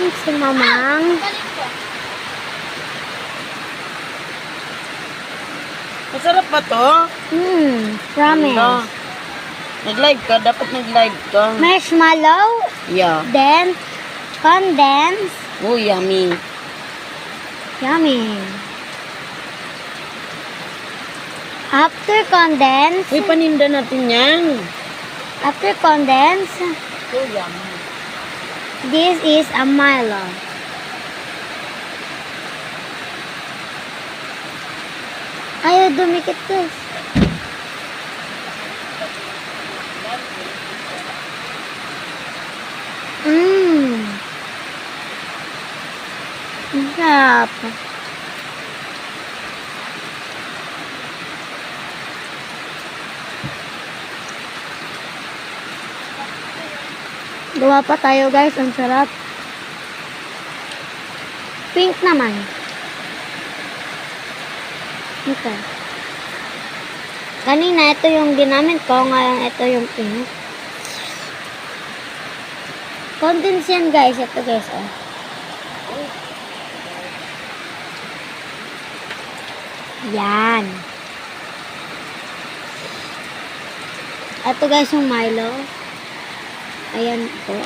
Si Mamang. Masarap ba to? Promise. Ano? Nag-live ka? Dapat nag-live ka. Marshmallow, Yeah. then condense. Oh, yummy. Yummy. After condense, Uy, paninda natin yan. after condense, Oh, yummy. this is a Milo. Ayaw dumikit guys. Ang sarap. Gawa pa tayo guys, ang sarap. Pink naman. Okay. Kanina, ito yung ginamit ko. Ngayon, ito yung pink. Condense yan guys. Ito guys. Oh. Yan. Ito guys yung Milo. Ayan po.